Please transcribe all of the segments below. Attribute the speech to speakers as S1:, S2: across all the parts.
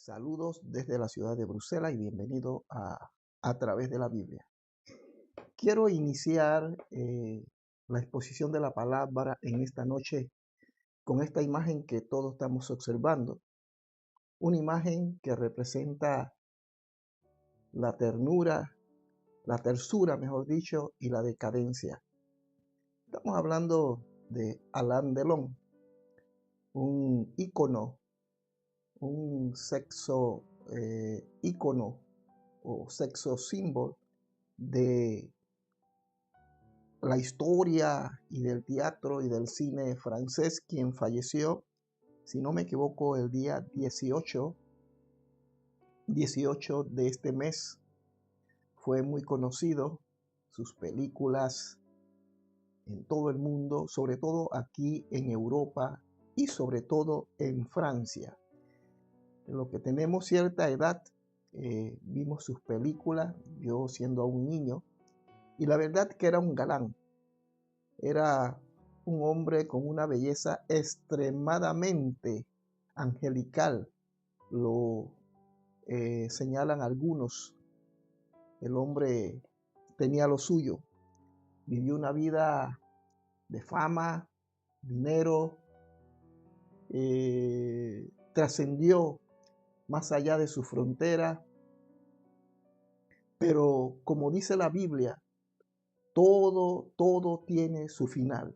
S1: Saludos desde la ciudad de Bruselas y bienvenido a través de la Biblia. Quiero iniciar la exposición de la palabra en esta noche con esta imagen que todos estamos observando. Una imagen que representa la ternura, la tersura, mejor dicho, y la decadencia. Estamos hablando de Alain Delon, un ícono, un sexo ícono o sexo símbolo de la historia y del teatro y del cine francés, quien falleció, si no me equivoco, el día 18 de este mes. Fue muy conocido, sus películas en todo el mundo, sobre todo aquí en Europa y sobre todo en Francia. En lo que tenemos cierta edad, vimos sus películas, yo siendo aún niño, y la verdad que era un galán. Era un hombre con una belleza extremadamente angelical, lo señalan algunos. El hombre tenía lo suyo, vivió una vida de fama, dinero, trascendió más allá de su frontera, pero como dice la Biblia, todo tiene su final.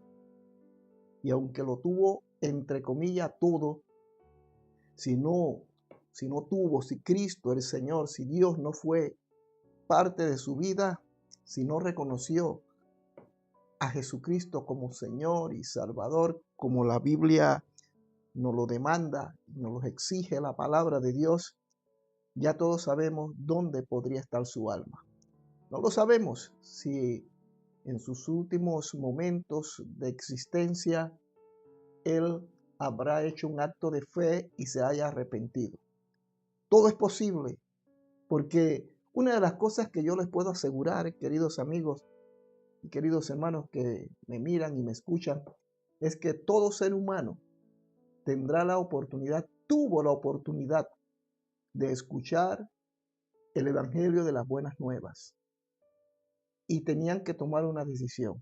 S1: Y aunque lo tuvo, entre comillas, todo, si Cristo, el Señor, si Dios no fue parte de su vida, si no reconoció a Jesucristo como Señor y Salvador, como la Biblia nos lo demanda, nos lo exige la palabra de Dios, ya todos sabemos dónde podría estar su alma. No lo sabemos si en sus últimos momentos de existencia él habrá hecho un acto de fe y se haya arrepentido. Todo es posible, porque una de las cosas que yo les puedo asegurar, queridos amigos y queridos hermanos que me miran y me escuchan, es que todo ser humano tuvo la oportunidad de escuchar el Evangelio de las buenas nuevas y tenían que tomar una decisión: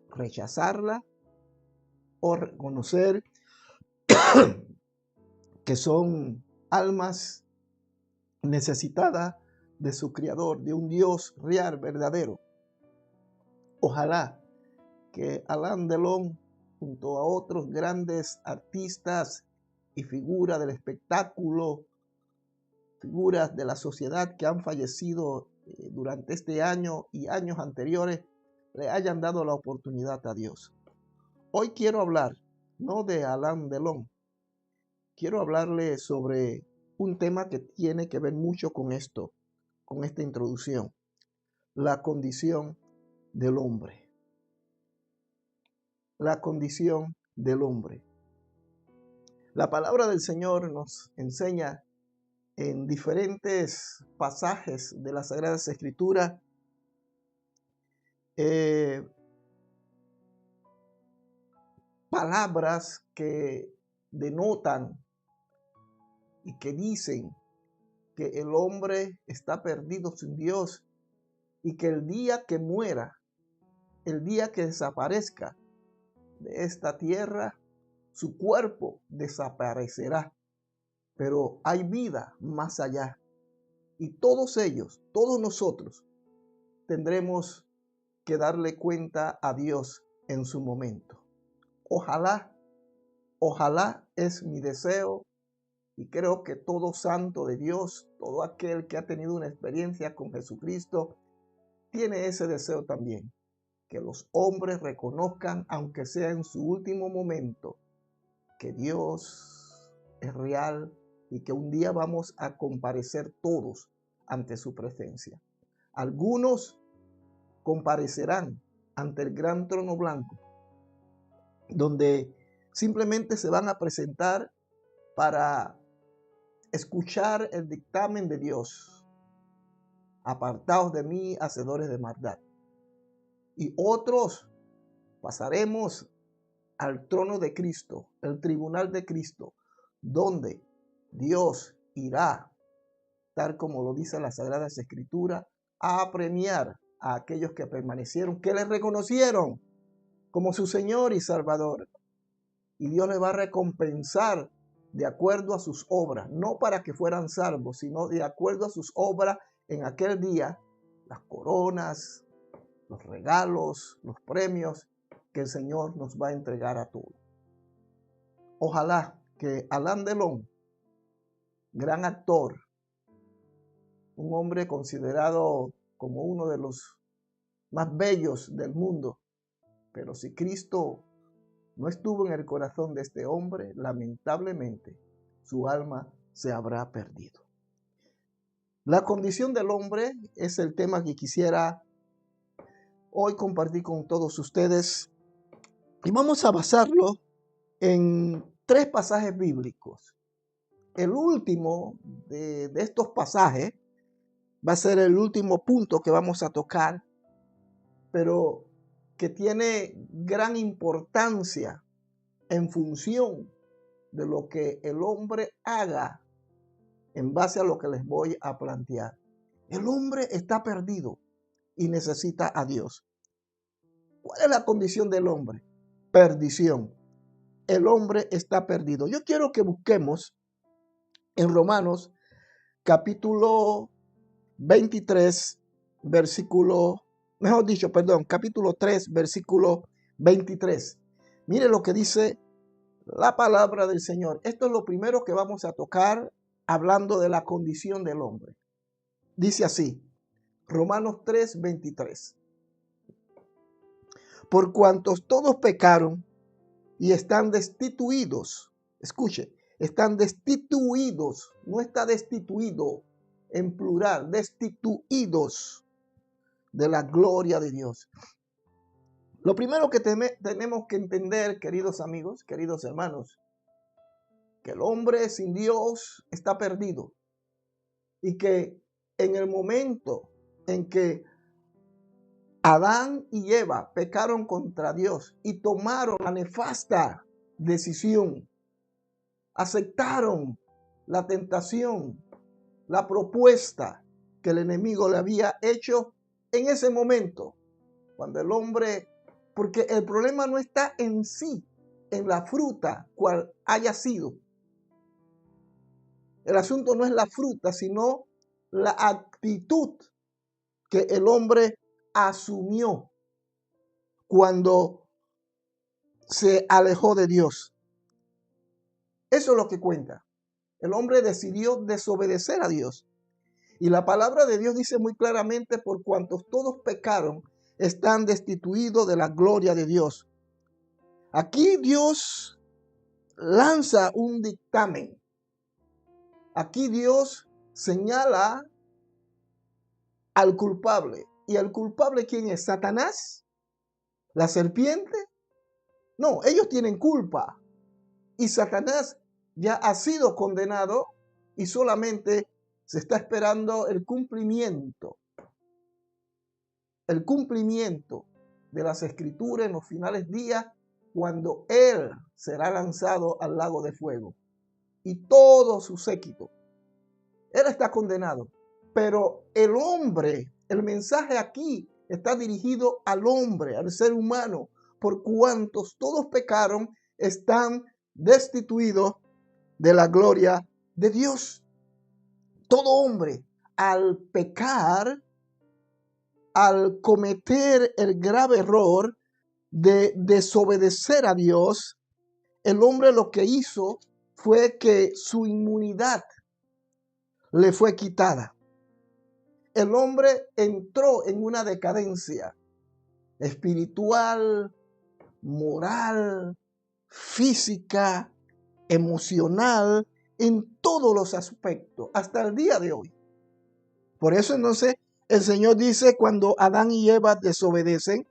S1: rechazarla o reconocer que son almas necesitadas de su Creador, de un Dios real, verdadero. Ojalá que Alain Delon, junto a otros grandes artistas y figuras del espectáculo, figuras de la sociedad que han fallecido durante este año y años anteriores, le hayan dado la oportunidad a Dios. Hoy quiero hablar, no de Alain Delon, quiero hablarle sobre un tema que tiene que ver mucho con esto, con esta introducción: la condición del hombre. La condición del hombre. La palabra del Señor nos enseña en diferentes pasajes de las Sagradas Escrituras palabras que denotan y que dicen que el hombre está perdido sin Dios y que el día que muera, el día que desaparezca de esta tierra, su cuerpo desaparecerá. Pero hay vida más allá. Y todos ellos, todos nosotros, tendremos que darle cuenta a Dios en su momento. Ojalá es mi deseo, y creo que todo santo de Dios, todo aquel que ha tenido una experiencia con Jesucristo, tiene ese deseo también: que los hombres reconozcan, aunque sea en su último momento, que Dios es real y que un día vamos a comparecer todos ante su presencia. Algunos comparecerán ante el gran trono blanco, donde simplemente se van a presentar para escuchar el dictamen de Dios: apartaos de mí, hacedores de maldad. Y otros pasaremos al trono de Cristo, el tribunal de Cristo, donde Dios irá, tal como lo dice la Sagrada Escritura, a premiar a aquellos que permanecieron, que le reconocieron como su Señor y Salvador. Y Dios les va a recompensar de acuerdo a sus obras, no para que fueran salvos, sino de acuerdo a sus obras en aquel día, las coronas, los regalos, los premios que el Señor nos va a entregar a todos. Ojalá que Alain Delon, gran actor, un hombre considerado como uno de los más bellos del mundo, pero si Cristo no estuvo en el corazón de este hombre, lamentablemente su alma se habrá perdido. La condición del hombre es el tema que quisiera hoy compartir con todos ustedes y vamos a basarlo en 3 pasajes bíblicos. El último de estos pasajes va a ser el último punto que vamos a tocar, pero que tiene gran importancia en función de lo que el hombre haga en base a lo que les voy a plantear. El hombre está perdido y necesita a Dios. ¿Cuál es la condición del hombre? Perdición. El hombre está perdido. Yo quiero que busquemos en Romanos capítulo 23, capítulo 3, versículo 23. Mire lo que dice la palabra del Señor. Esto es lo primero que vamos a tocar hablando de la condición del hombre. Dice así, Romanos 3, 23. Por cuantos todos pecaron y están destituidos, escuche, están destituidos, no está destituido en plural, destituidos de la gloria de Dios. Lo primero que tenemos que entender, queridos amigos, queridos hermanos, que el hombre sin Dios está perdido y que en el momento en que Adán y Eva pecaron contra Dios y tomaron la nefasta decisión, aceptaron la tentación, la propuesta que el enemigo le había hecho en ese momento, cuando el hombre, porque el problema no está en sí, en la fruta cual haya sido. El asunto no es la fruta, sino la actitud que el hombre asumió cuando se alejó de Dios. Eso es lo que cuenta. El hombre decidió desobedecer a Dios. Y la palabra de Dios dice muy claramente, por cuantos todos pecaron, están destituidos de la gloria de Dios. Aquí Dios lanza un dictamen. Aquí Dios señala al culpable. ¿Y el culpable quién es? ¿Satanás? ¿La serpiente? No, ellos tienen culpa. Y Satanás ya ha sido condenado y solamente se está esperando el cumplimiento de las escrituras en los finales días, cuando él será lanzado al lago de fuego y todo su séquito. Él está condenado, pero el hombre, el mensaje aquí está dirigido al hombre, al ser humano, por cuantos todos pecaron, están destituidos de la gloria de Dios. Todo hombre, al pecar, al cometer el grave error de desobedecer a Dios, el hombre lo que hizo fue que su inmunidad le fue quitada. El hombre entró en una decadencia espiritual, moral, física, emocional, en todos los aspectos, hasta el día de hoy. Por eso entonces el Señor dice, cuando Adán y Eva desobedecen,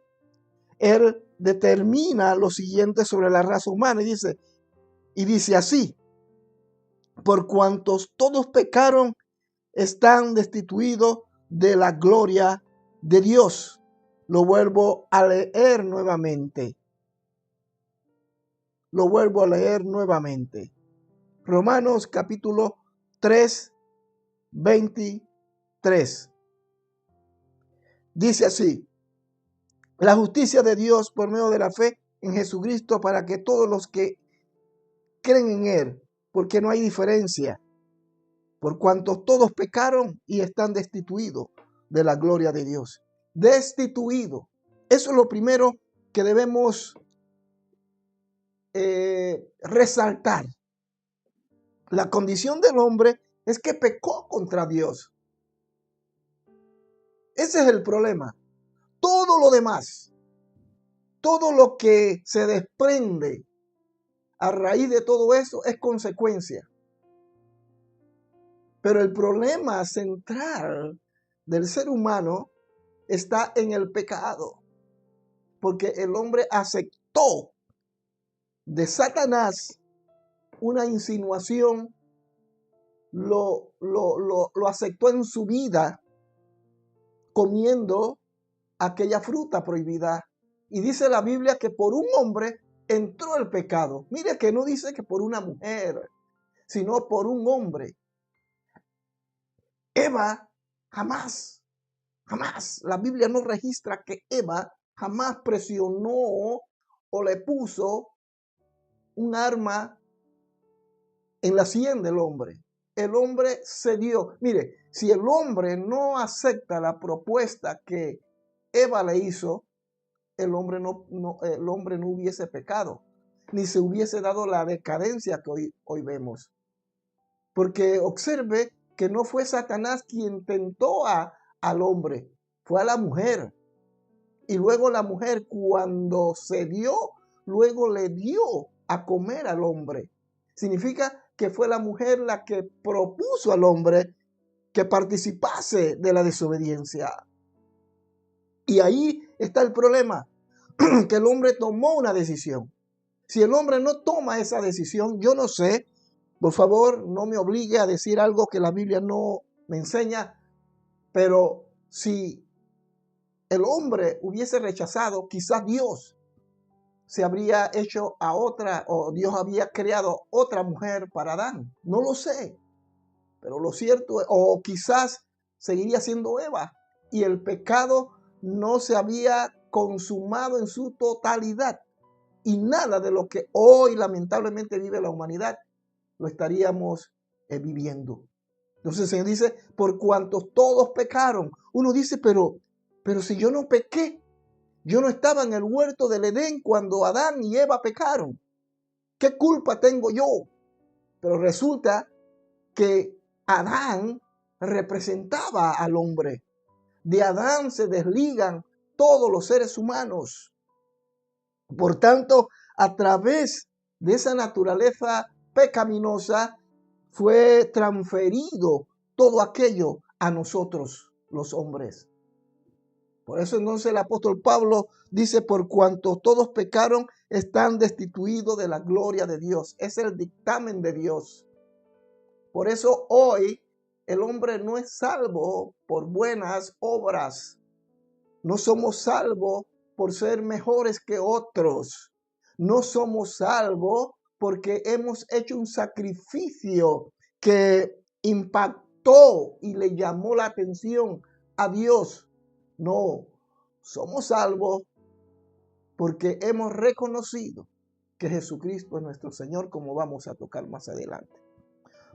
S1: Él determina lo siguiente sobre la raza humana y dice así, por cuantos todos pecaron, están destituidos de la gloria de Dios. Lo vuelvo a leer nuevamente. Romanos capítulo 3, 23. Dice así: la justicia de Dios por medio de la fe en Jesucristo para que todos los que creen en Él, porque no hay diferencia, por cuanto todos pecaron y están destituidos de la gloria de Dios. Destituido. Eso es lo primero que debemos resaltar. La condición del hombre es que pecó contra Dios. Ese es el problema. Todo lo demás, todo lo que se desprende a raíz de todo eso es consecuencia. Pero el problema central del ser humano está en el pecado, porque el hombre aceptó de Satanás una insinuación, lo aceptó en su vida comiendo aquella fruta prohibida. Y dice la Biblia que por un hombre entró el pecado. Mire que no dice que por una mujer, sino por un hombre. Eva jamás, la Biblia no registra que Eva jamás presionó o le puso un arma en la sien del hombre. El hombre cedió. Mire, si el hombre no acepta la propuesta que Eva le hizo, el hombre no hubiese pecado, ni se hubiese dado la decadencia que hoy vemos. Porque observe que no fue Satanás quien tentó al hombre, fue a la mujer. Y luego la mujer, cuando cedió, luego le dio a comer al hombre. Significa que fue la mujer la que propuso al hombre que participase de la desobediencia. Y ahí está el problema, que el hombre tomó una decisión. Si el hombre no toma esa decisión, yo no sé, por favor, no me obligue a decir algo que la Biblia no me enseña, pero si el hombre hubiese rechazado, quizás Dios se habría hecho a otra, o Dios había creado otra mujer para Adán. No lo sé, pero lo cierto es, o quizás seguiría siendo Eva y el pecado no se había consumado en su totalidad. Y nada de lo que hoy lamentablemente vive la humanidad lo estaríamos viviendo. Entonces el Señor dice, por cuantos todos pecaron. Uno dice, pero si yo no pequé, yo no estaba en el huerto del Edén cuando Adán y Eva pecaron. ¿Qué culpa tengo yo? Pero resulta que Adán representaba al hombre. De Adán se desligan todos los seres humanos. Por tanto, a través de esa naturaleza pecaminosa fue transferido todo aquello a nosotros, los hombres. Por eso entonces el apóstol Pablo dice, por cuanto todos pecaron, están destituidos de la gloria de Dios. Es el dictamen de Dios. Por eso hoy el hombre no es salvo por buenas obras. No somos salvos por ser mejores que otros. No somos salvos porque hemos hecho un sacrificio que impactó y le llamó la atención a Dios. No, somos salvos porque hemos reconocido que Jesucristo es nuestro Señor, como vamos a tocar más adelante.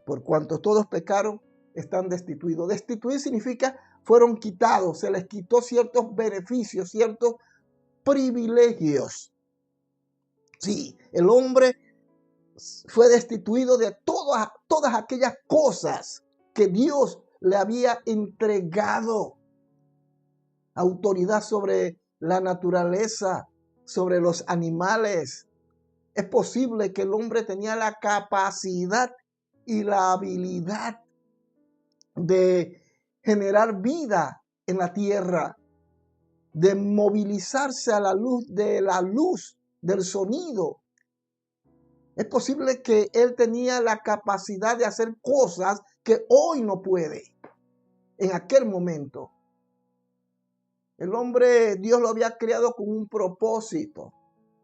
S1: Por cuanto todos pecaron, están destituidos. Destituir significa fueron quitados, se les quitó ciertos beneficios, ciertos privilegios. Sí, el hombre fue destituido de todas aquellas cosas que Dios le había entregado. Autoridad sobre la naturaleza, sobre los animales. Es posible que el hombre tenía la capacidad y la habilidad de generar vida en la tierra, de movilizarse a la luz del sonido. Es posible que él tenía la capacidad de hacer cosas que hoy no puede. En aquel momento, el hombre, Dios lo había creado con un propósito.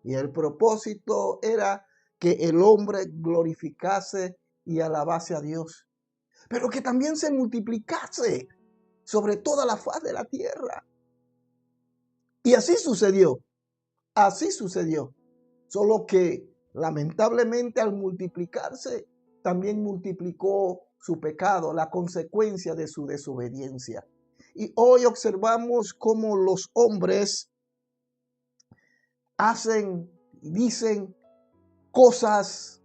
S1: Y el propósito era que el hombre glorificase y alabase a Dios, pero que también se multiplicase sobre toda la faz de la tierra. Y así sucedió, así sucedió. Solo que lamentablemente al multiplicarse, también multiplicó su pecado, la consecuencia de su desobediencia. Y hoy observamos cómo los hombres hacen, dicen cosas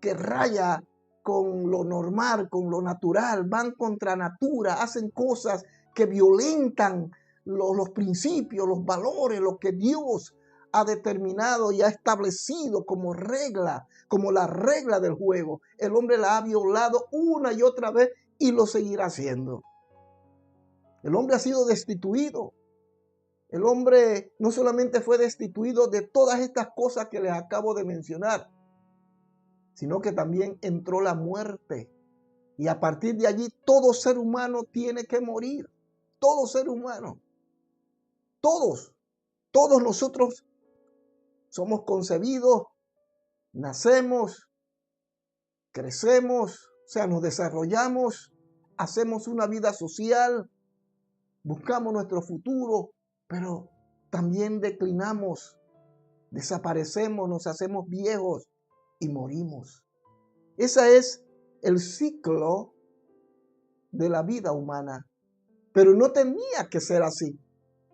S1: que raya con lo normal, con lo natural, van contra natura, hacen cosas que violentan los principios, los valores, lo que Dios ha determinado y ha establecido como regla, como la regla del juego. El hombre la ha violado una y otra vez y lo seguirá haciendo. El hombre ha sido destituido. El hombre no solamente fue destituido de todas estas cosas que les acabo de mencionar, sino que también entró la muerte. Y a partir de allí todo ser humano tiene que morir. Todo ser humano. Todos nosotros somos concebidos, nacemos, crecemos, o sea, nos desarrollamos, hacemos una vida social, buscamos nuestro futuro, pero también declinamos, desaparecemos, nos hacemos viejos y morimos. Ese es el ciclo de la vida humana. Pero no tenía que ser así.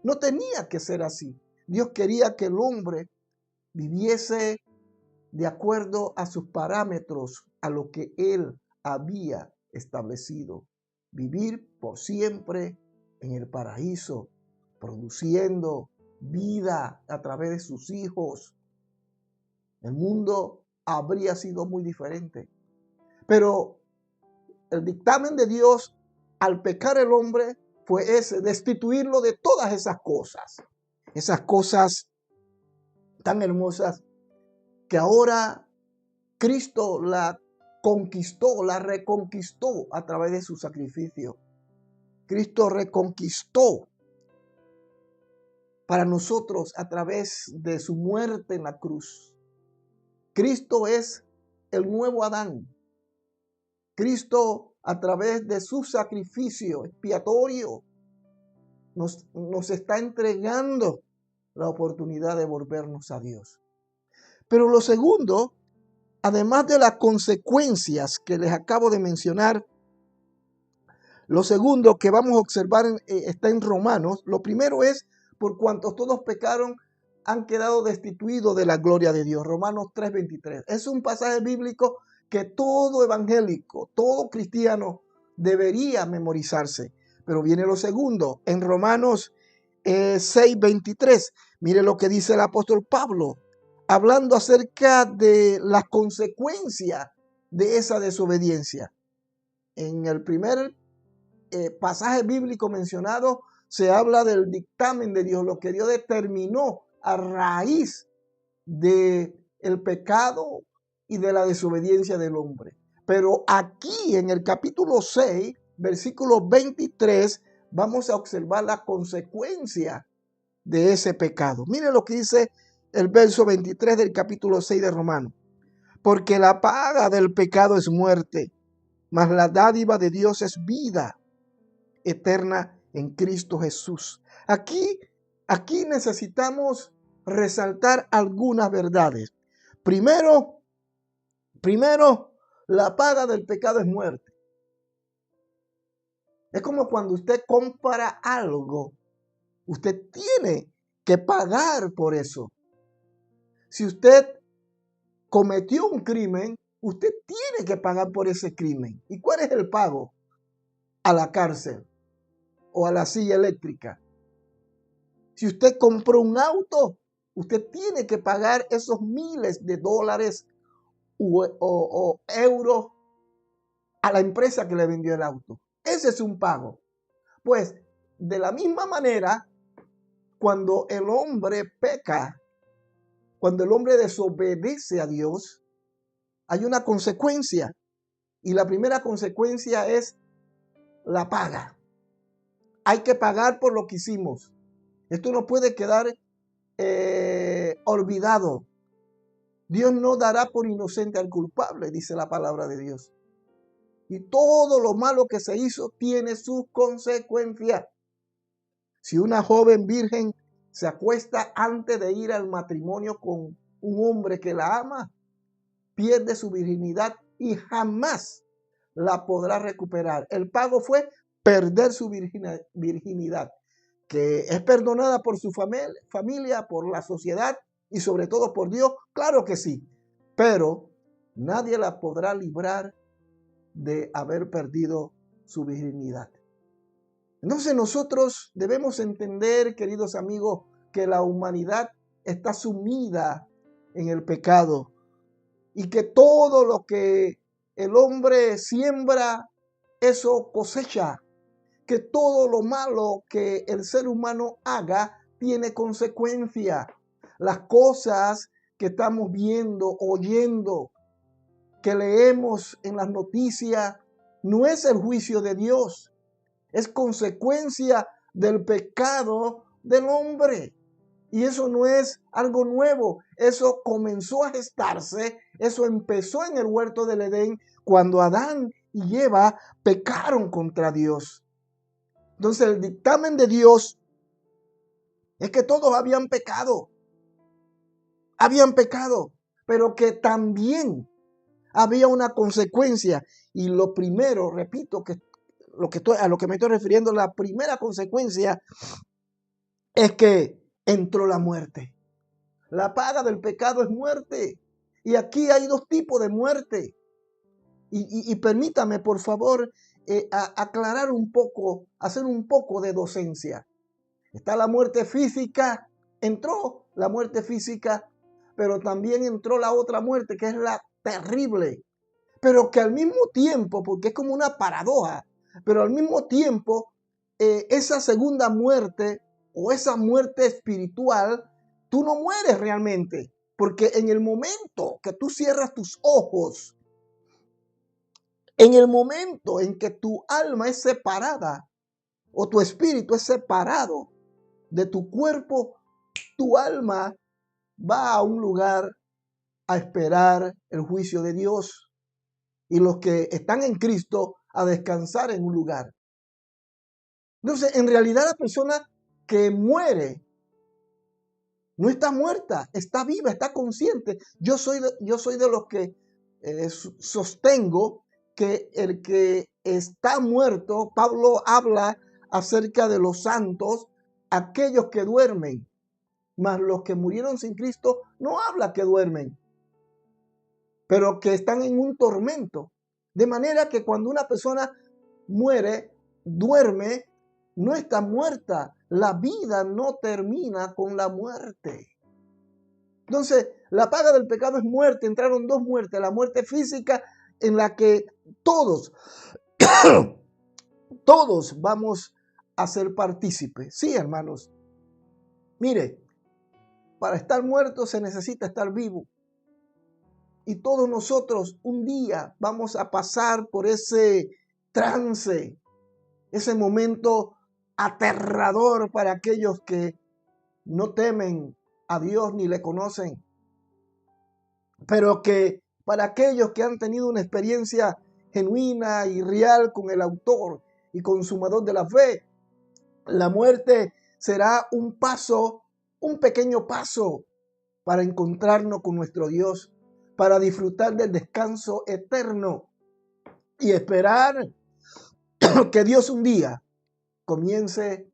S1: No tenía que ser así. Dios quería que el hombre viviese de acuerdo a sus parámetros, a lo que Él había establecido. Vivir por siempre en el paraíso, produciendo vida a través de sus hijos. El mundo habría sido muy diferente. Pero el dictamen de Dios al pecar el hombre fue ese, destituirlo de todas esas cosas tan hermosas que ahora Cristo la conquistó, la reconquistó a través de su sacrificio. Cristo reconquistó para nosotros a través de su muerte en la cruz. Cristo es el nuevo Adán. Cristo, a través de su sacrificio expiatorio, nos está entregando la oportunidad de volvernos a Dios. Pero lo segundo, además de las consecuencias que les acabo de mencionar, lo segundo que vamos a observar está en Romanos. Lo primero es, por cuanto todos pecaron, han quedado destituidos de la gloria de Dios. Romanos 3:23. Es un pasaje bíblico que todo evangélico, todo cristiano debería memorizarse. Pero viene lo segundo, en Romanos 6:23. Mire lo que dice el apóstol Pablo, hablando acerca de las consecuencias de esa desobediencia. En el primer pasaje bíblico mencionado se habla del dictamen de Dios, lo que Dios determinó a raíz del pecado y de la desobediencia del hombre. Pero aquí en el capítulo 6, versículo 23, vamos a observar la consecuencia de ese pecado. Mire lo que dice el verso 23 del capítulo 6 de Romanos. Porque la paga del pecado es muerte, mas la dádiva de Dios es vida eterna en Cristo Jesús. Aquí necesitamos resaltar algunas verdades. Primero, la paga del pecado es muerte. Es como cuando usted compra algo, usted tiene que pagar por eso. Si usted cometió un crimen, usted tiene que pagar por ese crimen. ¿Y cuál es el pago? A la cárcel o a la silla eléctrica. Si usted compró un auto, usted tiene que pagar esos miles de dólares o euros a la empresa que le vendió el auto. Ese es un pago. Pues de la misma manera, cuando el hombre peca, cuando el hombre desobedece a Dios, hay una consecuencia. Y la primera consecuencia es la paga. Hay que pagar por lo que hicimos. Esto no puede quedar olvidado. Dios no dará por inocente al culpable, dice la palabra de Dios. Y todo lo malo que se hizo tiene sus consecuencias. Si una joven virgen se acuesta antes de ir al matrimonio con un hombre que la ama, pierde su virginidad y jamás la podrá recuperar. El pago fue perder su virginidad, que es perdonada por su familia, por la sociedad y sobre todo por Dios. Claro que sí, pero nadie la podrá librar de haber perdido su virginidad. Entonces nosotros debemos entender, queridos amigos, que la humanidad está sumida en el pecado y que todo lo que el hombre siembra, eso cosecha, que todo lo malo que el ser humano haga tiene consecuencia. Las cosas que estamos viendo, oyendo, que leemos en las noticias, no es el juicio de Dios, es consecuencia del pecado del hombre. Y eso no es algo nuevo, eso comenzó a gestarse, eso empezó en el huerto del Edén cuando Adán y Eva pecaron contra Dios. Entonces el dictamen de Dios es que todos habían pecado, pero que también había una consecuencia. Y lo primero, repito, a lo que me estoy refiriendo, la primera consecuencia es que entró la muerte. La paga del pecado es muerte. Y aquí hay dos tipos de muerte. Y permítame, por favor, aclarar un poco, hacer un poco de docencia. Está la muerte física, entró la muerte física, pero también entró la otra muerte, que es la terrible. Pero que al mismo tiempo, porque es como una paradoja, pero al mismo tiempo, esa segunda muerte o esa muerte espiritual, tú no mueres realmente, porque en el momento que tú cierras tus ojos, en el momento en que tu alma es separada o tu espíritu es separado de tu cuerpo, tu alma va a un lugar a esperar el juicio de Dios y los que están en Cristo a descansar en un lugar. Entonces, en realidad la persona que muere no está muerta, está viva, está consciente. Yo soy de los que sostengo que el que está muerto, Pablo habla acerca de los santos, aquellos que duermen, mas los que murieron sin Cristo no habla que duermen, pero que están en un tormento. De manera que cuando una persona muere, duerme, no está muerta. La vida no termina con la muerte. Entonces, la paga del pecado es muerte. Entraron dos muertes. La muerte física en la que todos, todos vamos a ser partícipes. Sí, hermanos. Mire, para estar muerto se necesita estar vivo. Y todos nosotros un día vamos a pasar por ese trance, ese momento aterrador para aquellos que no temen a Dios ni le conocen, pero que para aquellos que han tenido una experiencia genuina y real con el autor y consumador de la fe, la muerte será un paso, un pequeño paso para encontrarnos con nuestro Dios, para disfrutar del descanso eterno y esperar que Dios un día comience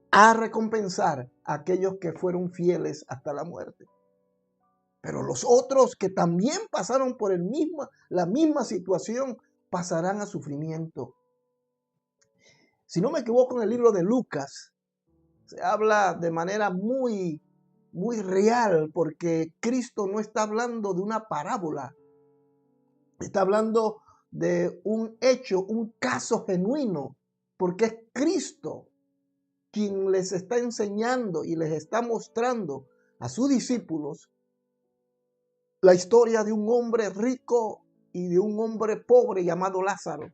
S1: a recompensar a aquellos que fueron fieles hasta la muerte. Pero los otros que también pasaron por la misma situación pasarán a sufrimiento. Si no me equivoco, en el libro de Lucas se habla de manera muy real, porque Cristo no está hablando de una parábola, está hablando de un hecho, un caso genuino, porque es Cristo quien les está enseñando y les está mostrando a sus discípulos la historia de un hombre rico y de un hombre pobre llamado Lázaro.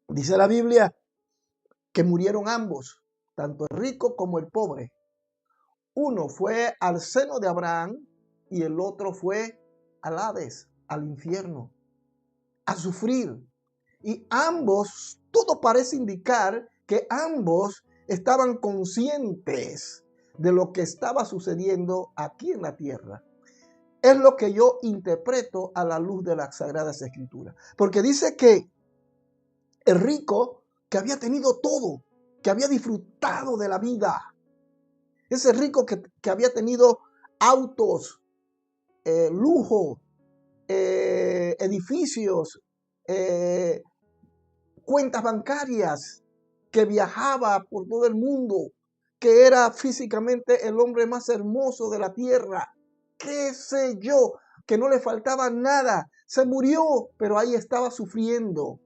S1: Dice la Biblia que murieron ambos, tanto el rico como el pobre. Uno fue al seno de Abraham y el otro fue al Hades, al infierno, a sufrir. Y ambos, todo parece indicar que ambos estaban conscientes de lo que estaba sucediendo aquí en la tierra. Es lo que yo interpreto a la luz de las Sagradas Escrituras. Porque dice que el rico, que había tenido todo, que había disfrutado de la vida, ese rico que había tenido autos, lujo, edificios, cuentas bancarias, que viajaba por todo el mundo, que era físicamente el hombre más hermoso de la tierra, qué sé yo, que no le faltaba nada, se murió, pero ahí estaba sufriendo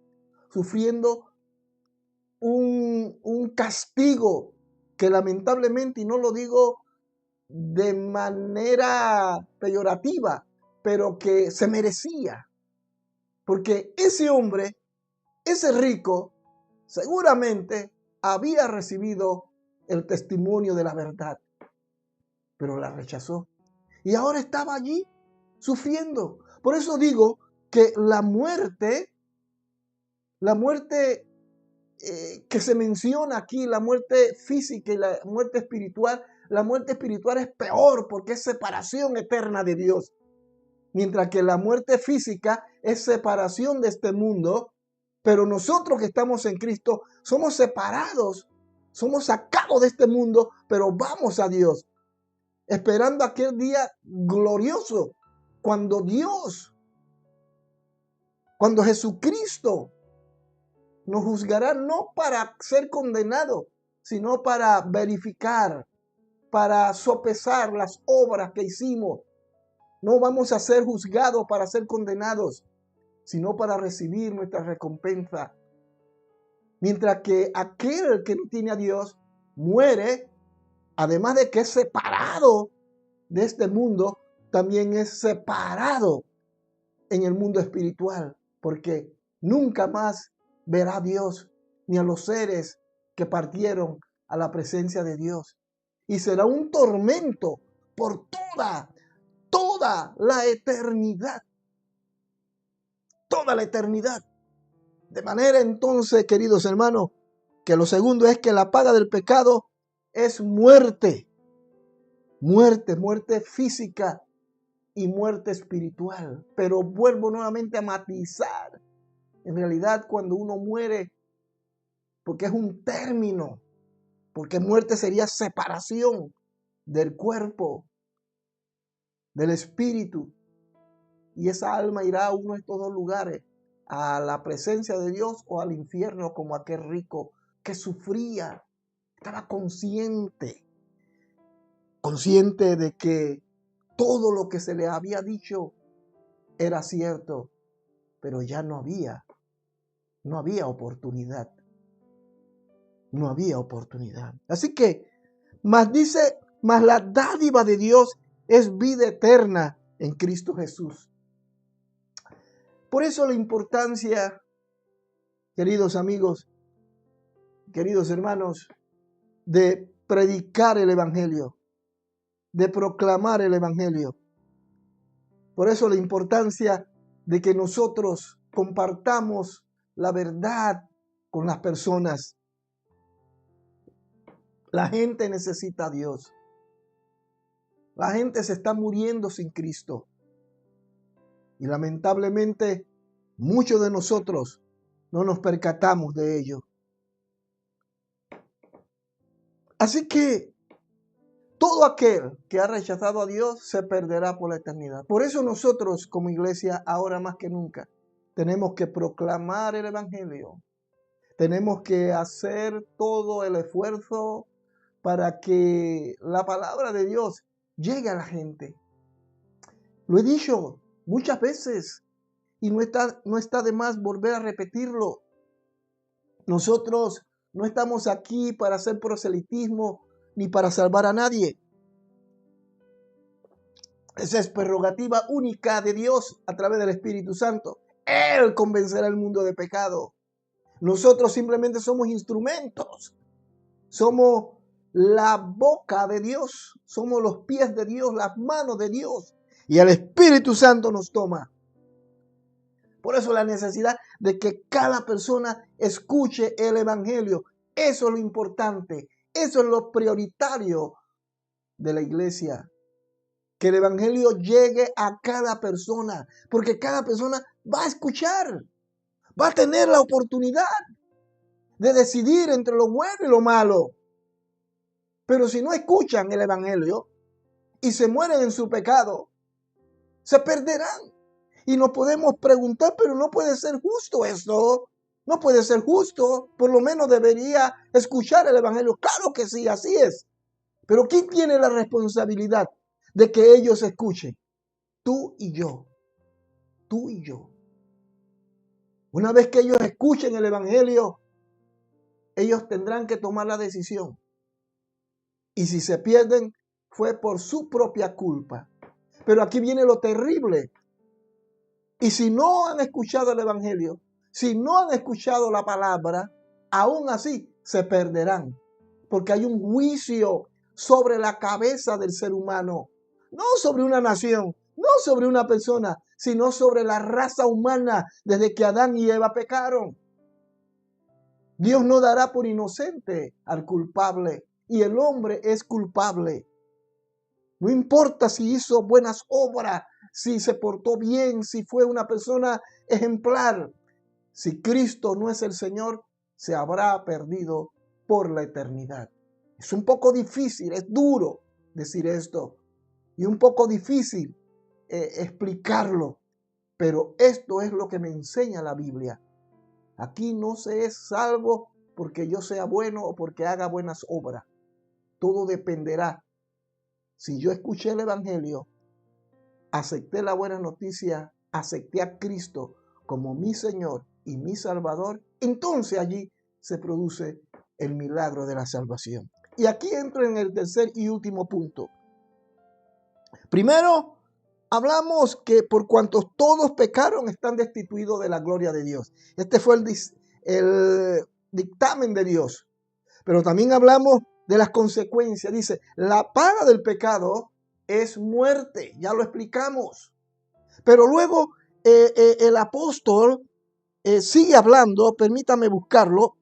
S1: un castigo que lamentablemente, y no lo digo de manera peyorativa, pero que se merecía, porque ese hombre, ese rico, seguramente había recibido el testimonio de la verdad, pero la rechazó. Y ahora estaba allí sufriendo. Por eso digo que la muerte que se menciona aquí, la muerte física y la muerte espiritual es peor porque es separación eterna de Dios. Mientras que la muerte física es separación de este mundo, pero nosotros que estamos en Cristo somos separados, somos sacados de este mundo, pero vamos a Dios, esperando aquel día glorioso, cuando Jesucristo nos juzgará no para ser condenado, sino para verificar, para sopesar las obras que hicimos. No vamos a ser juzgados para ser condenados, sino para recibir nuestra recompensa. Mientras que aquel que no tiene a Dios muere, además de que es separado de este mundo, también es separado en el mundo espiritual, porque nunca más verá a Dios ni a los seres que partieron a la presencia de Dios. Y será un tormento por toda la eternidad. Toda la eternidad. De manera entonces, queridos hermanos, que lo segundo es que la paga del pecado es muerte. Muerte física y muerte espiritual. Pero vuelvo nuevamente a matizar. En realidad, cuando uno muere, porque es un término, porque muerte sería separación del cuerpo, del espíritu, y esa alma irá a uno de estos dos lugares, a la presencia de Dios o al infierno, como aquel rico que sufría, estaba consciente de que todo lo que se le había dicho era cierto, pero ya no había oportunidad. No había oportunidad. Así que, mas la dádiva de Dios es vida eterna en Cristo Jesús. Por eso la importancia, queridos amigos, queridos hermanos, de predicar el Evangelio, de proclamar el Evangelio. Por eso la importancia de que nosotros compartamos la verdad con las personas. La gente necesita a Dios. La gente se está muriendo sin Cristo. Y lamentablemente muchos de nosotros no nos percatamos de ello. Así que todo aquel que ha rechazado a Dios se perderá por la eternidad. Por eso nosotros como iglesia, ahora más que nunca, tenemos que proclamar el Evangelio. Tenemos que hacer todo el esfuerzo para que la palabra de Dios llegue a la gente. Lo he dicho muchas veces y no está de más volver a repetirlo. Nosotros no estamos aquí para hacer proselitismo ni para salvar a nadie. Esa es prerrogativa única de Dios a través del Espíritu Santo. Él convencerá al mundo de pecado. Nosotros simplemente somos instrumentos. Somos la boca de Dios. Somos los pies de Dios, las manos de Dios. y el Espíritu Santo nos toma. Por eso la necesidad de que cada persona escuche el Evangelio. Eso es lo importante. Eso es lo prioritario de la iglesia. Que el Evangelio llegue a cada persona. Porque cada persona va a escuchar. Va a tener la oportunidad de decidir entre lo bueno y lo malo. Pero si no escuchan el Evangelio y se mueren en su pecado, se perderán. Y nos podemos preguntar, pero no puede ser justo esto. No puede ser justo. Por lo menos debería escuchar el Evangelio. Claro que sí, así es. Pero ¿quién tiene la responsabilidad de que ellos escuchen? Tú y yo. Tú y yo. Una vez que ellos escuchen el Evangelio, ellos tendrán que tomar la decisión. Y si se pierden, fue por su propia culpa. Pero aquí viene lo terrible. Y si no han escuchado el Evangelio, si no han escuchado la palabra, aún así se perderán. Porque hay un juicio sobre la cabeza del ser humano. No sobre una nación, no sobre una persona, sino sobre la raza humana desde que Adán y Eva pecaron. Dios no dará por inocente al culpable y el hombre es culpable. No importa si hizo buenas obras, si se portó bien, si fue una persona ejemplar. Si Cristo no es el Señor, se habrá perdido por la eternidad. Es un poco difícil, es duro decir esto y un poco difícil explicarlo, pero esto es lo que me enseña la Biblia. Aquí no se es salvo porque yo sea bueno o porque haga buenas obras. Todo dependerá. Si yo escuché el Evangelio, acepté la buena noticia, acepté a Cristo como mi Señor y mi Salvador, entonces allí se produce el milagro de la salvación. Y aquí entro en el tercer y último punto. Primero, hablamos que por cuantos todos pecaron, están destituidos de la gloria de Dios. Este fue el dictamen de Dios. Pero también hablamos de las consecuencias. Dice, la paga del pecado es muerte. Ya lo explicamos. Pero luego el apóstol sigue hablando. Permítame buscarlo.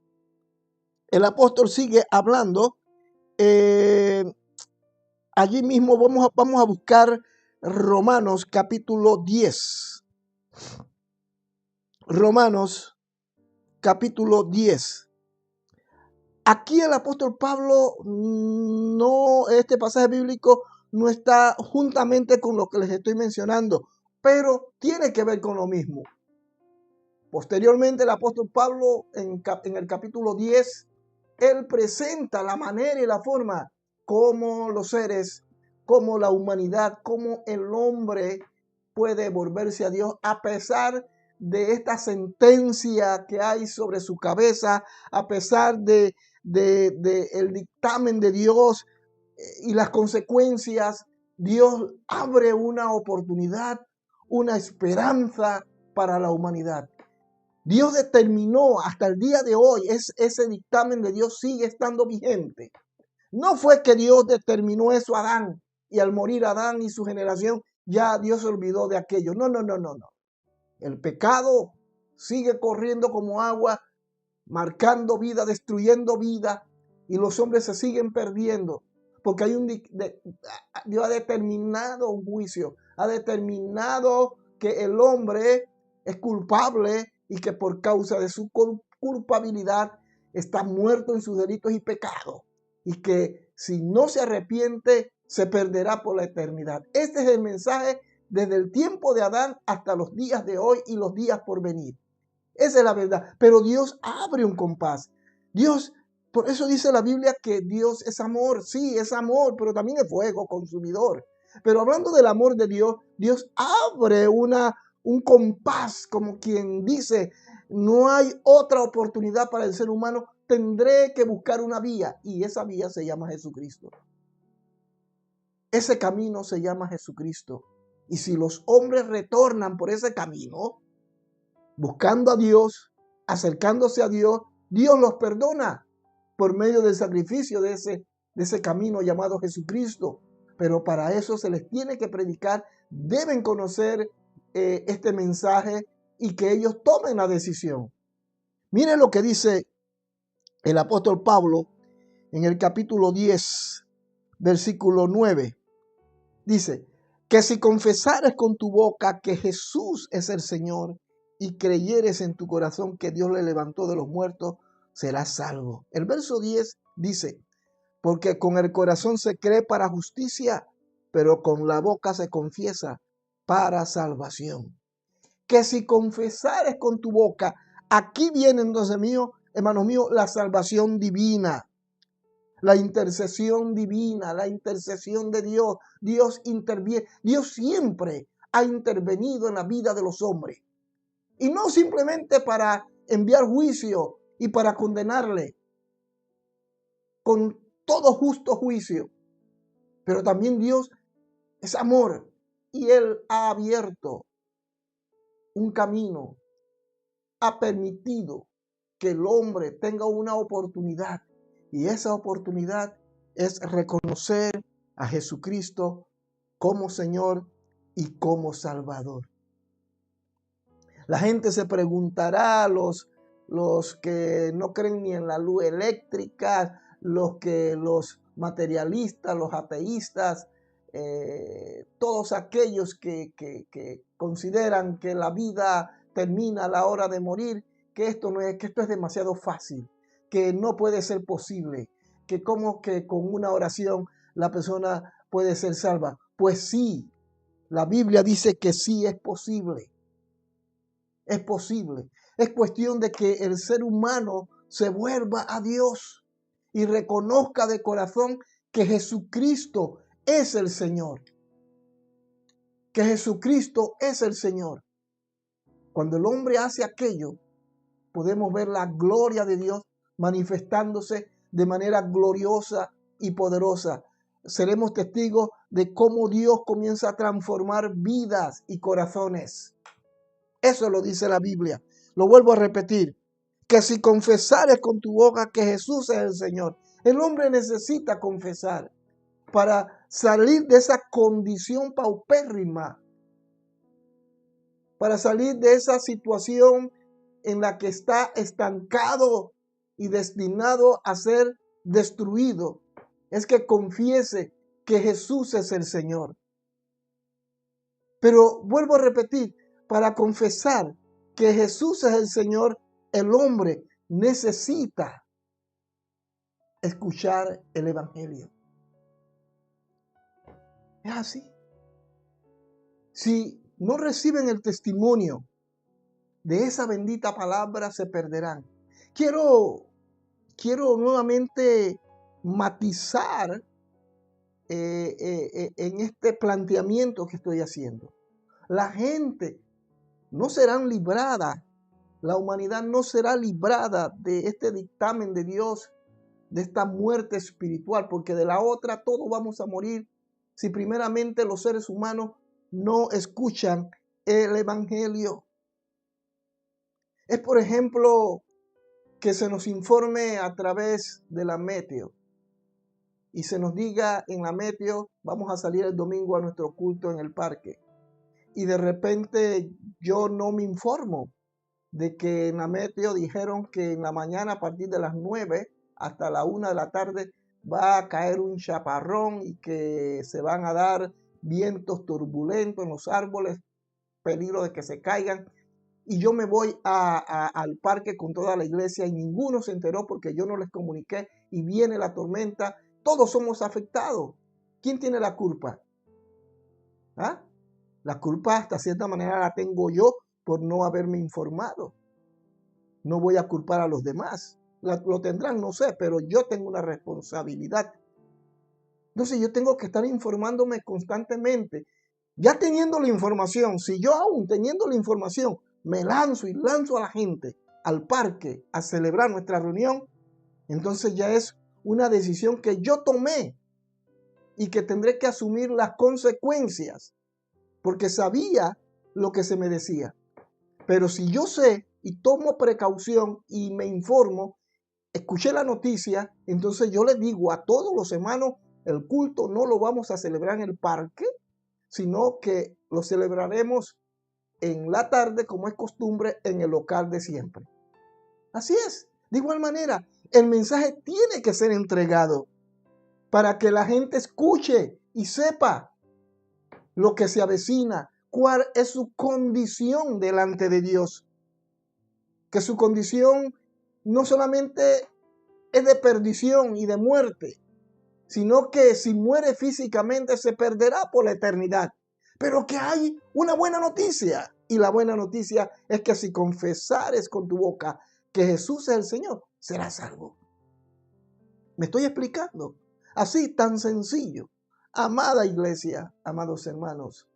S1: El apóstol sigue hablando. Allí mismo vamos a buscar Romanos capítulo 10. Romanos capítulo 10. Aquí el apóstol Pablo, este pasaje bíblico no está juntamente con lo que les estoy mencionando, pero tiene que ver con lo mismo. Posteriormente el apóstol Pablo en el capítulo 10, él presenta la manera y la forma como los seres, como la humanidad, como el hombre puede volverse a Dios a pesar de esta sentencia que hay sobre su cabeza, a pesar de el dictamen de Dios y las consecuencias. Dios abre una oportunidad, una esperanza para la humanidad. Dios determinó hasta el día de hoy, ese dictamen de Dios sigue estando vigente. No fue que Dios determinó eso a Adán y al morir Adán y su generación, ya Dios se olvidó de aquello. No. El pecado sigue corriendo como agua, marcando vida, destruyendo vida, y los hombres se siguen perdiendo, porque hay Dios ha determinado un juicio, ha determinado que el hombre es culpable y que por causa de su culpabilidad está muerto en sus delitos y pecados, y que si no se arrepiente se perderá por la eternidad. Este es el mensaje desde el tiempo de Adán hasta los días de hoy y los días por venir. Esa es la verdad. Pero Dios abre un compás. Dios, por eso dice la Biblia que Dios es amor. Sí, es amor, pero también es fuego consumidor. Pero hablando del amor de Dios, Dios abre un compás, como quien dice, no hay otra oportunidad para el ser humano, tendré que buscar una vía, y esa vía se llama Jesucristo. Ese camino se llama Jesucristo. Y si los hombres retornan por ese camino, buscando a Dios, acercándose a Dios, Dios los perdona por medio del sacrificio de ese camino llamado Jesucristo. pero para eso se les tiene que predicar, deben conocer este mensaje y que ellos tomen la decisión. Miren lo que dice el apóstol Pablo en el capítulo 10, versículo 9. Dice, que si confesares con tu boca que Jesús es el Señor y creyeres en tu corazón que Dios le levantó de los muertos, serás salvo. El verso 10 dice, porque con el corazón se cree para justicia, pero con la boca se confiesa para salvación. Que si confesares con tu boca, aquí viene entonces hermanos míos, la salvación divina, la intercesión divina, la intercesión de Dios. Dios interviene, Dios siempre ha intervenido en la vida de los hombres. Y no simplemente para enviar juicio y para condenarle con todo justo juicio, pero también Dios es amor y Él ha abierto un camino, ha permitido que el hombre tenga una oportunidad, y esa oportunidad es reconocer a Jesucristo como Señor y como Salvador. La gente se preguntará, los que no creen ni en la luz eléctrica, los materialistas, los ateístas, todos aquellos que consideran que la vida termina a la hora de morir, que esto es demasiado fácil, que no puede ser posible, que como que con una oración la persona puede ser salva. Pues sí, la Biblia dice que sí es posible. Es posible. Es cuestión de que el ser humano se vuelva a Dios y reconozca de corazón que Jesucristo es el Señor. Que Jesucristo es el Señor. Cuando el hombre hace aquello, podemos ver la gloria de Dios manifestándose de manera gloriosa y poderosa. Seremos testigos de cómo Dios comienza a transformar vidas y corazones. Eso lo dice la Biblia. Lo vuelvo a repetir, que si confesares con tu boca que Jesús es el Señor, el hombre necesita confesar para salir de esa condición paupérrima, para salir de esa situación en la que está estancado y destinado a ser destruido. Es que confiese que Jesús es el Señor. Pero vuelvo a repetir, para confesar que Jesús es el Señor, el hombre necesita escuchar el Evangelio. Es así. Si no reciben el testimonio de esa bendita palabra, se perderán. Quiero nuevamente matizar en este planteamiento que estoy haciendo. La gente no serán libradas, la humanidad no será librada de este dictamen de Dios, de esta muerte espiritual, porque de la otra todos vamos a morir si primeramente los seres humanos no escuchan el Evangelio. Es, por ejemplo, que se nos informe a través de la meteo y se nos diga en la meteo, vamos a salir el domingo a nuestro culto en el parque. Y de repente yo no me informo de que en la meteo dijeron que en la mañana a partir de las 9 hasta la 1 de la tarde va a caer un chaparrón y que se van a dar vientos turbulentos en los árboles, peligro de que se caigan. Y yo me voy al parque con toda la iglesia y ninguno se enteró porque yo no les comuniqué y viene la tormenta. Todos somos afectados. ¿Quién tiene la culpa? ¿Ah? La culpa hasta cierta manera la tengo yo por no haberme informado. No voy a culpar a los demás. Lo tendrán, no sé, pero yo tengo una responsabilidad. Entonces yo tengo que estar informándome constantemente. Ya teniendo la información, si yo aún teniendo la información me lanzo a la gente al parque a celebrar nuestra reunión, entonces ya es una decisión que yo tomé y que tendré que asumir las consecuencias, porque sabía lo que se me decía. Pero si yo sé y tomo precaución y me informo, escuché la noticia, entonces yo les digo a todos los hermanos El culto no lo vamos a celebrar en el parque, sino que lo celebraremos en la tarde, como es costumbre, en el local de siempre. Así es. De igual manera, el mensaje tiene que ser entregado para que la gente escuche y sepa lo que se avecina, cuál es su condición delante de Dios. Que su condición no solamente es de perdición y de muerte, sino que si muere físicamente se perderá por la eternidad. Pero que hay una buena noticia. Y la buena noticia es que si confesares con tu boca que Jesús es el Señor, serás salvo. ¿Me estoy explicando? Así, tan sencillo. Amada iglesia, amados hermanos,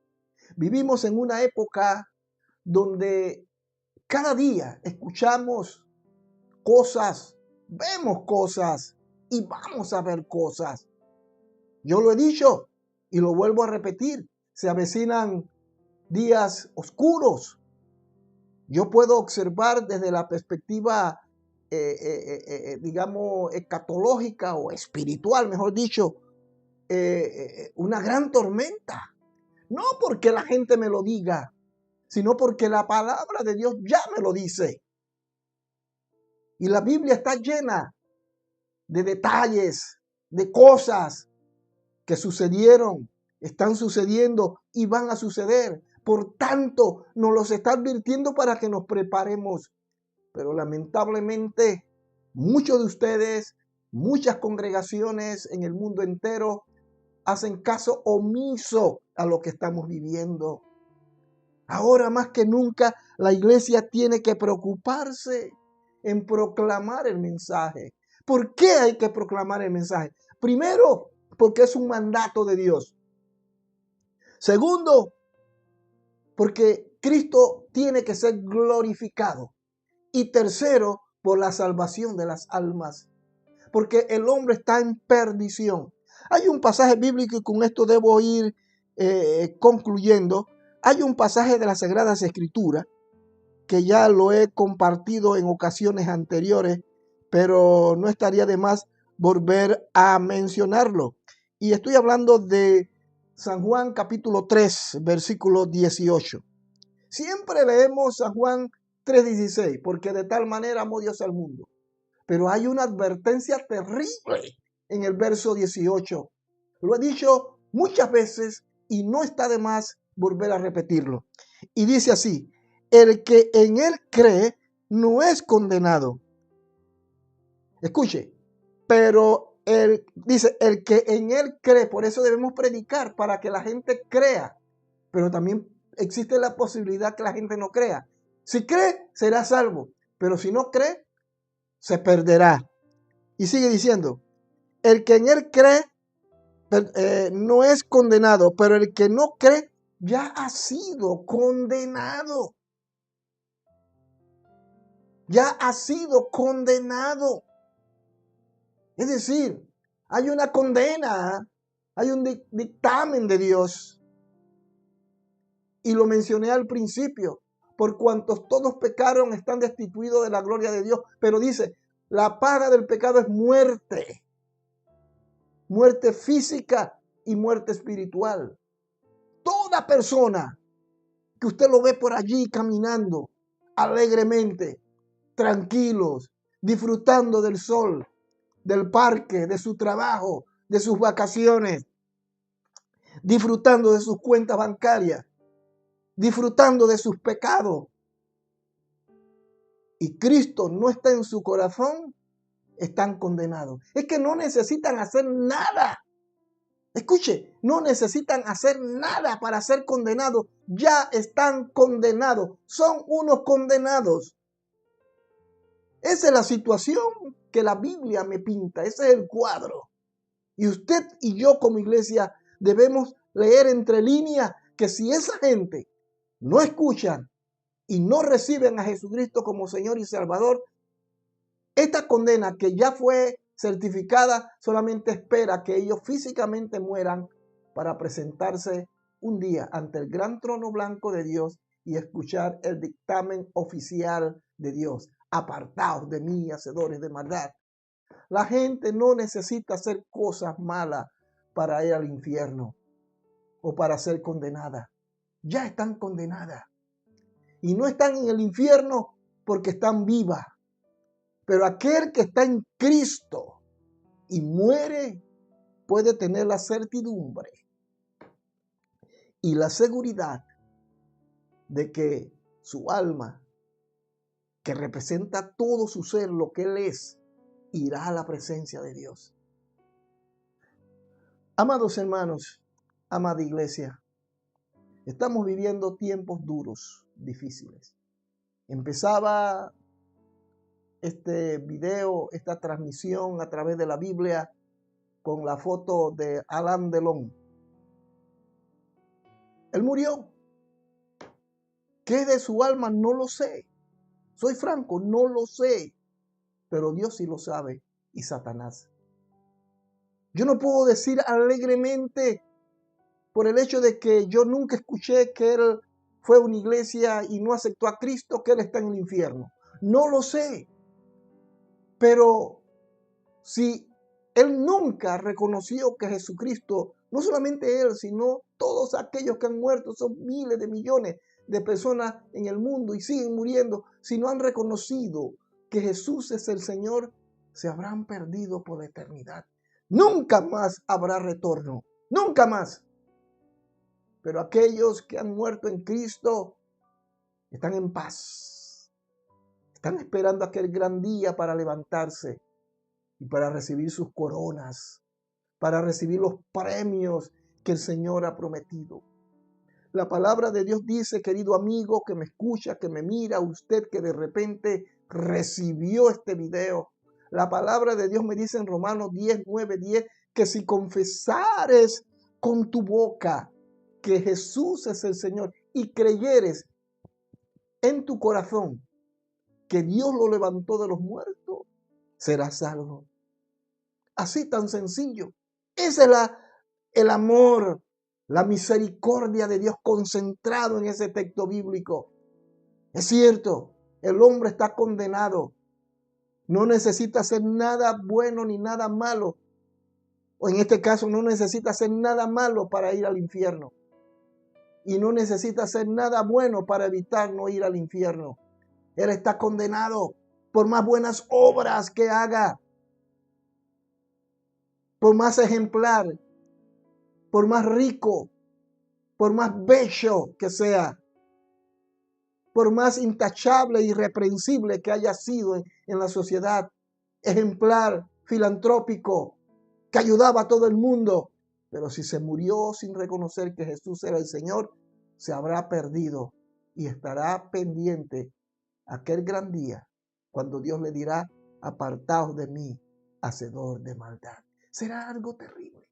S1: vivimos en una época donde cada día escuchamos cosas, vemos cosas y vamos a ver cosas. Yo lo he dicho y lo vuelvo a repetir. Se avecinan días oscuros. Yo puedo observar desde la perspectiva, digamos, escatológica o espiritual, mejor dicho, una gran tormenta. No porque la gente me lo diga, sino porque la palabra de Dios ya me lo dice. Y la Biblia está llena de detalles, de cosas que sucedieron, están sucediendo y van a suceder. Por tanto, nos los está advirtiendo para que nos preparemos. Pero lamentablemente, muchos de ustedes, muchas congregaciones en el mundo entero, hacen caso omiso a lo que estamos viviendo. Ahora más que nunca, la iglesia tiene que preocuparse en proclamar el mensaje. ¿Por qué hay que proclamar el mensaje? Primero, porque es un mandato de Dios. Segundo, porque Cristo tiene que ser glorificado. Y tercero, por la salvación de las almas. Porque el hombre está en perdición. Hay un pasaje bíblico y con esto debo ir concluyendo. Hay un pasaje de las Sagradas Escrituras que ya lo he compartido en ocasiones anteriores, pero no estaría de más volver a mencionarlo. Y estoy hablando de San Juan capítulo 3, versículo 18. Siempre leemos San Juan 3:16, porque de tal manera amó Dios al mundo. Pero hay una advertencia terrible en el verso 18. Lo he dicho muchas veces y no está de más volver a repetirlo. Y dice así: el que en él cree no es condenado. Escuche, pero dice, el que en él cree, por eso debemos predicar para que la gente crea. Pero también existe la posibilidad que la gente no crea. Si cree, será salvo, pero si no cree, se perderá. Y sigue diciendo, el que en él cree no es condenado, pero el que no cree ya ha sido condenado. Ya ha sido condenado. Es decir, hay una condena, hay un dictamen de Dios. Y lo mencioné al principio, por cuantos todos pecaron están destituidos de la gloria de Dios. Pero dice, la paga del pecado es muerte. Muerte física y muerte espiritual. Toda persona que usted lo ve por allí caminando alegremente, tranquilos, disfrutando del sol, del parque, de su trabajo, de sus vacaciones, disfrutando de sus cuentas bancarias, disfrutando de sus pecados, y Cristo no está en su corazón, están condenados. Es que no necesitan hacer nada. Escuche, no necesitan hacer nada para ser condenados. Ya están condenados. Son unos condenados. Esa es la situación que la Biblia me pinta. Ese es el cuadro. Y usted y yo como iglesia debemos leer entre líneas que si esa gente no escuchan y no reciben a Jesucristo como Señor y Salvador, esta condena que ya fue certificada solamente espera que ellos físicamente mueran para presentarse un día ante el gran trono blanco de Dios y escuchar el dictamen oficial de Dios. Apartaos de mí, hacedores de maldad. La gente no necesita hacer cosas malas para ir al infierno o para ser condenada. Ya están condenadas. Y no están en el infierno porque están vivas. Pero aquel que está en Cristo y muere puede tener la certidumbre y la seguridad de que su alma, que representa todo su ser, lo que él es, irá a la presencia de Dios. Amados hermanos, amada iglesia, estamos viviendo tiempos duros, difíciles. Empezaba este video, esta transmisión a través de la Biblia con la foto de Alain Delon. Él murió. ¿Qué de su alma? No lo sé. Soy franco, no lo sé. Pero Dios sí lo sabe y Satanás. Yo no puedo decir alegremente por el hecho de que yo nunca escuché que él fue a una iglesia y no aceptó a Cristo, que él está en el infierno. No lo sé. Pero si él nunca reconoció que Jesucristo, no solamente él, sino todos aquellos que han muerto, son miles de millones de personas en el mundo y siguen muriendo, si no han reconocido que Jesús es el Señor, se habrán perdido por la eternidad. Nunca más habrá retorno, nunca más. Pero aquellos que han muerto en Cristo están en paz, están esperando aquel gran día para levantarse y para recibir sus coronas, para recibir los premios que el Señor ha prometido. La palabra de Dios dice, querido amigo que me escucha, que me mira, usted que de repente recibió este video. La palabra de Dios me dice en Romanos 10, 9, 10, que si confesares con tu boca que Jesús es el Señor y creyeres en tu corazón que Dios lo levantó de los muertos, serás salvo. Así tan sencillo. Ese es el amor, la misericordia de Dios concentrado en ese texto bíblico. Es cierto, el hombre está condenado. No necesita hacer nada bueno ni nada malo. O en este caso no necesita hacer nada malo para ir al infierno. Y no necesita hacer nada bueno para evitar no ir al infierno. Él está condenado por más buenas obras que haga. Por más ejemplar, por más rico, por más bello que sea, por más intachable e irreprensible que haya sido en la sociedad, ejemplar, filantrópico, que ayudaba a todo el mundo, pero si se murió sin reconocer que Jesús era el Señor, se habrá perdido y estará pendiente aquel gran día cuando Dios le dirá, apartaos de mí, hacedor de maldad. Será algo terrible.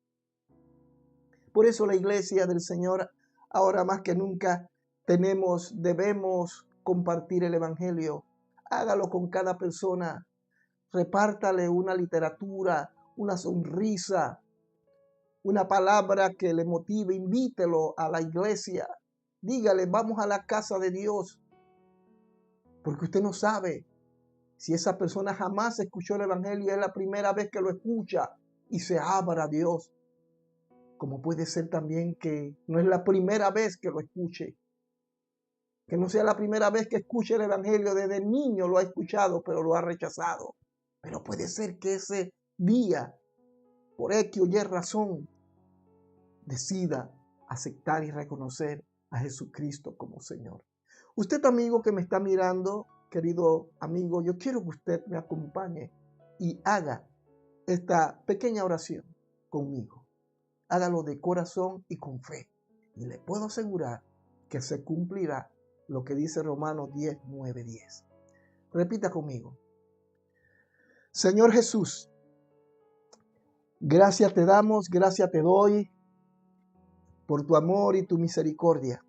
S1: Por eso la iglesia del Señor, ahora más que nunca, debemos compartir el evangelio. Hágalo con cada persona. Repártale una literatura, una sonrisa, una palabra que le motive. Invítelo a la iglesia. Dígale, vamos a la casa de Dios. Porque usted no sabe si esa persona jamás escuchó el evangelio, es la primera vez que lo escucha y se abra a Dios. Como puede ser también que no es la primera vez que lo escuche. Que no sea la primera vez que escuche el evangelio. Desde niño lo ha escuchado, pero lo ha rechazado. Pero puede ser que ese día, por X o Y razón, decida aceptar y reconocer a Jesucristo como Señor. Usted, amigo que me está mirando, querido amigo, yo quiero que usted me acompañe y haga esta pequeña oración conmigo. Hágalo de corazón y con fe. Y le puedo asegurar que se cumplirá lo que dice Romanos 10, 9, 10. Repita conmigo. Señor Jesús, gracias te damos, gracias te doy por tu amor y tu misericordia.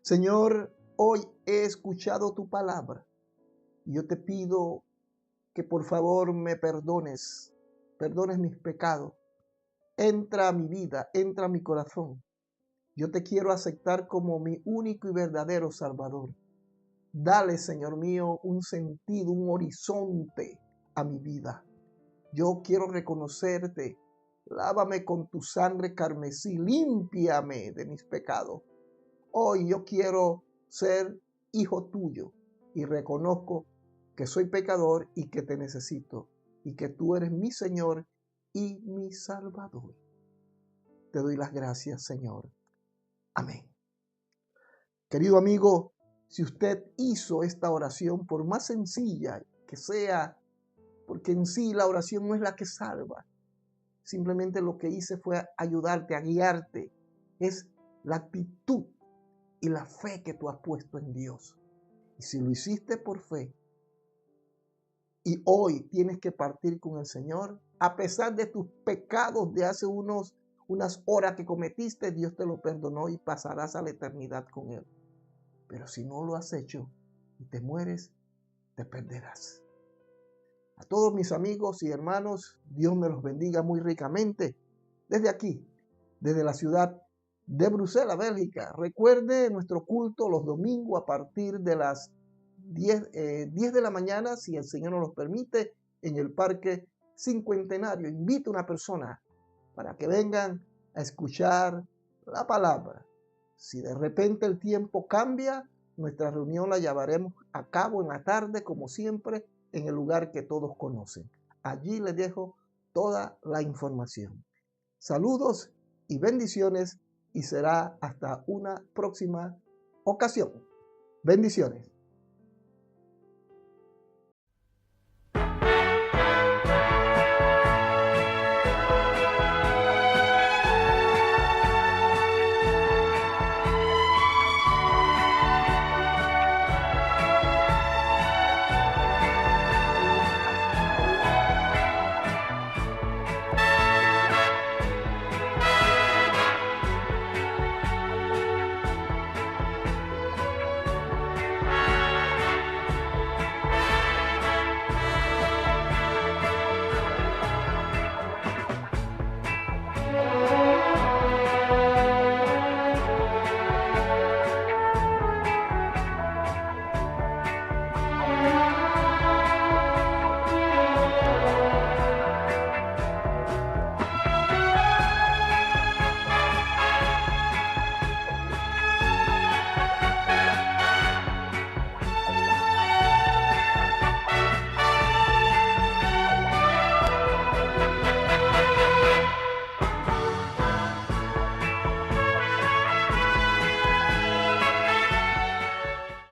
S1: Señor, hoy he escuchado tu palabra. Y yo te pido que por favor me perdones mis pecados. Entra a mi vida, entra a mi corazón. Yo te quiero aceptar como mi único y verdadero Salvador. Dale, Señor mío, un sentido, un horizonte a mi vida. Yo quiero reconocerte Lávame con tu sangre carmesí, límpiame de mis pecados. Hoy yo quiero ser hijo tuyo y reconozco que soy pecador y que te necesito y que tú eres mi Señor y mi Salvador. Te doy las gracias, Señor. Amén. Querido amigo, si usted hizo esta oración, por más sencilla que sea, porque en sí la oración no es la que salva, simplemente lo que hice fue ayudarte, a guiarte, es la actitud y la fe que tú has puesto en Dios. Y si lo hiciste por fe y hoy tienes que partir con el Señor, a pesar de tus pecados de hace unas horas que cometiste, Dios te lo perdonó y pasarás a la eternidad con Él. Pero si no lo has hecho y te mueres, te perderás. A todos mis amigos y hermanos, Dios me los bendiga muy ricamente. Desde aquí, desde la ciudad de Bruselas, Bélgica. Recuerde nuestro culto los domingos a partir de las 10 de la mañana, si el Señor nos lo permite, en el Parque Cincuentenario. Invito a una persona para que vengan a escuchar la palabra. Si de repente el tiempo cambia, nuestra reunión la llevaremos a cabo en la tarde, como siempre, en el lugar que todos conocen. Allí les dejo toda la información. Saludos y bendiciones y será hasta una próxima ocasión. Bendiciones.